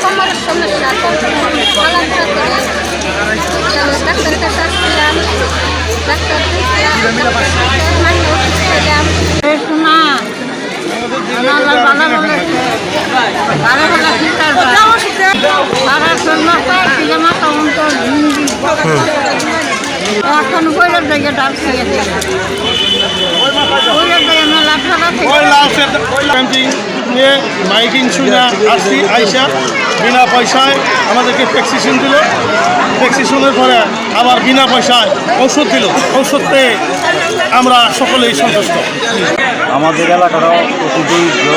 কোমরের সমস্যা চলাফেরা করে ডাক্তারের কাছে আসছিলাম, ডাক্তার মানে ওষুধ খেলাম। শোনা এখন বইলের দিকে ডাকছে নিয়ে মাইকিং শুনে আসছি আইসা বিনা পয়সায় আমাদেরকে ভ্যাকসিনেশন দিল। ভ্যাকসিনেশনের পরে আবার বিনা পয়সায় ঔষধ দিল। ঔষধ পেয়ে আমরা সকলেই সন্তুষ্ট। আমাদের এলাকাটাও অতি দরিদ্র।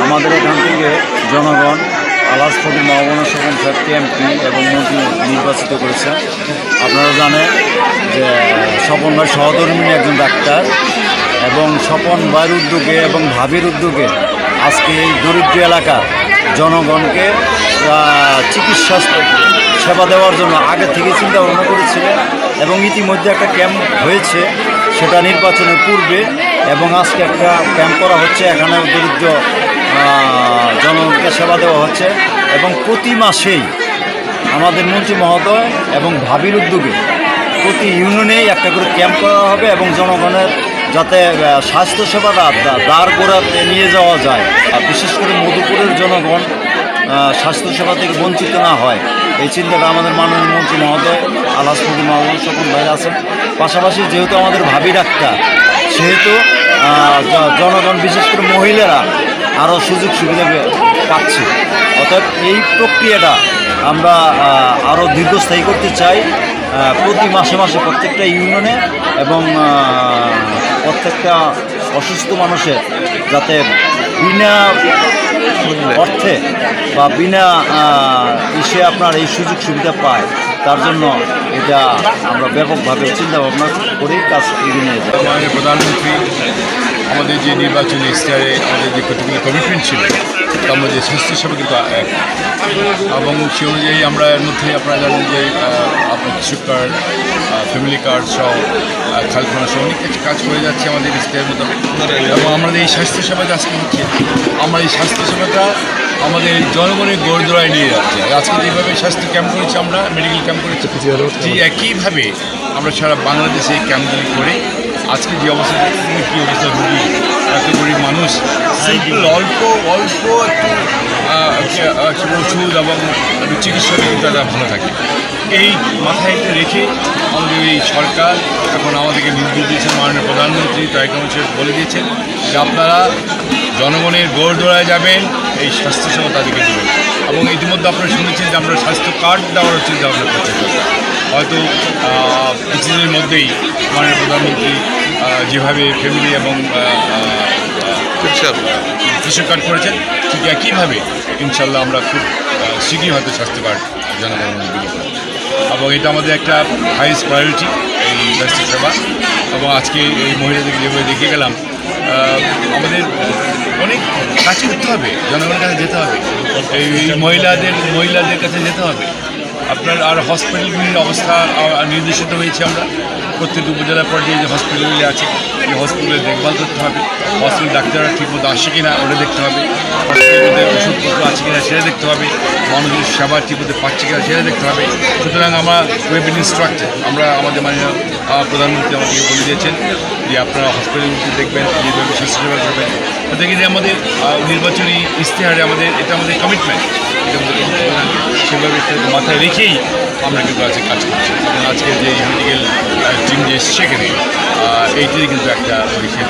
আমাদের এখান থেকে জনগণ আলাস ফকির মাহবুব স্বপন স্যারকে এমপি এবং মন্ত্রী নির্বাচিত করেছে। আপনারা জানেন যে স্বপন ভাই সহধর্মিণী একজন ডাক্তার, এবং স্বপন ভাইয়ের উদ্যোগে এবং ভাবির উদ্যোগে আজকে এই দরিদ্র এলাকার জনগণকে চিকিৎসা সেবা দেওয়ার জন্য আগে থেকে চিন্তা ভাবনা করেছিলেন, এবং ইতিমধ্যে একটা ক্যাম্প হয়েছে, সেটা নির্বাচনের পূর্বে, এবং আজকে একটা ক্যাম্প করা হচ্ছে। এখানে দরিদ্র জনগণকে সেবা দেওয়া হচ্ছে, এবং প্রতি মাসেই আমাদের মন্ত্রী মহোদয় এবং ভাবির উদ্যোগে প্রতি ইউনিয়নেই একটা করে ক্যাম্প করা হবে, এবং জনগণের যাতে স্বাস্থ্যসেবাটা দ্বার গোড়াতে নিয়ে যাওয়া যায়, বিশেষ করে মধুপুরের জনগণ স্বাস্থ্যসেবা থেকে বঞ্চিত না হয়, এই চিন্তাটা আমাদের মাননীয় মন্ত্রী মহোদয় আলাস ফকির মাহবুব স্বপন ভাই আছেন। পাশাপাশি যেহেতু আমাদের ভাবি ডাক্তার, সেহেতু জনগণ বিশেষ করে মহিলারা আরও সুযোগ সুবিধা পাচ্ছে। অর্থাৎ এই প্রক্রিয়াটা আমরা আরও দীর্ঘস্থায়ী করতে চাই। প্রতি মাসে মাসে প্রত্যেকটা ইউনিয়নে এবং প্রত্যেকটা অসুস্থ মানুষের যাতে বিনা অর্থে বা বিনা ইসে আপনার এই সুযোগ সুবিধা পায়, তার জন্য এটা আমরা ব্যাপকভাবে চিন্তা ভাবনা করে কাজ এগিয়ে নিয়ে যাই। মাননীয় প্রধানমন্ত্রী আমাদের যে নির্বাচনী ইশতেহারে আমাদের যে কতগুলো কমিটমেন্ট ছিল, তার মধ্যে স্বাস্থ্যসেবা কিন্তু এক, এবং সে অনুযায়ী আমরা এর মধ্যে আপনারা জানেন যে আপনার কৃষক কার্ড, ফ্যামিলি কার্ড সহ খালখানা সহ অনেক কিছু কাজ করে যাচ্ছে আমাদের ইশতেহারের মোতাবেক। এবং আমাদের এই স্বাস্থ্যসেবাটা আজকে হচ্ছে, আমরা এই স্বাস্থ্যসেবাটা আমাদের জনগণের গোড়দোড়ায় নিয়ে যাচ্ছে। আজকে যেভাবে স্বাস্থ্য ক্যাম্প করেছি, আমরা মেডিকেল ক্যাম্প করেছি, যে একইভাবে আমরা সারা বাংলাদেশে এই ক্যাম্পগুলি করে আজকে যে অবস্থা, কী অবস্থা রুগী, এত গরিব মানুষ, সিম্পল অল্প একটু ওষুধ এবং একটু চিকিৎসা কিন্তু তারা ভালো থাকে। এই মাথায় একটা রেখে আমাদের এই সরকার এখন আমাদেরকে নির্দেশ দিয়েছেন, মাননীয় প্রধানমন্ত্রী তারেক রহমান সাহেব বলে দিয়েছেন যে আপনারা জনগণের গোড়দোড়ায় যাবেন, এই স্বাস্থ্যসেবা তাদেরকে দেবেন। এবং ইতিমধ্যে আপনারা শুনেছেন যে আমরা স্বাস্থ্য কার্ড দেওয়ার চিন্তা ভাবনা করতে চাই। হয়তো কিছুদিনের মধ্যেই মাননীয় প্রধানমন্ত্রী যেভাবে ফ্যামিলি এবং কৃষক কার্ড করেছেন, ঠিক একইভাবে ইনশাল্লাহ আমরা খুব শীঘ্রই হয়তো স্বাস্থ্য কার্ড জনগণের দিতে পারি। এবং এটা আমাদের একটা হাইয়েস্ট প্রায়োরিটি, এই স্বাস্থ্যসেবা। এবং আজকে এই মহিলাদেরকে যেভাবে দেখে গেলাম, আমাদের অনেক কাছে যেতে হবে, জনগণের কাছে যেতে হবে, এই মহিলাদের কাছে যেতে হবে আপনার। আর হসপিটালগুলির অবস্থা নির্দেশিত হয়েছে, আমরা প্রত্যেক উপজেলা পর্যায়ে যে হসপিটালগুলি আছে, এই হসপিটালের দেখভাল করতে হবে। হসপিটাল ডাক্তাররা ঠিকমতো আসে কিনা ওটা দেখতে হবে, হসপিটালে ওষুধপত্র আছে কিনা সেটা দেখতে হবে, মানুষের সেবা ঠিকমতো পাচ্ছে কিনা সেটা দেখতে হবে। সুতরাং আমরা উই বিন ইনস্ট্রাক্টেড, আমরা আমাদের মাননীয় প্রধানমন্ত্রী আমাদেরকে বলে দিয়েছেন যে আপনারা হসপিটালগুলি দেখবেন, যেভাবে স্বাস্থ্যসেবা করবেন। দেখি যে আমাদের নির্বাচনী ইশতেহারে এটা আমাদের কমিটমেন্ট, সেভাবে মাথায় রেখেই আমরা কিন্তু আজকে কাজ করছি। আজকে যে মেডিকেল টিম যে এসছে সেখানে এইটারই কিন্তু একটা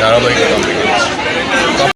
ধারাবাহিকতা আমরা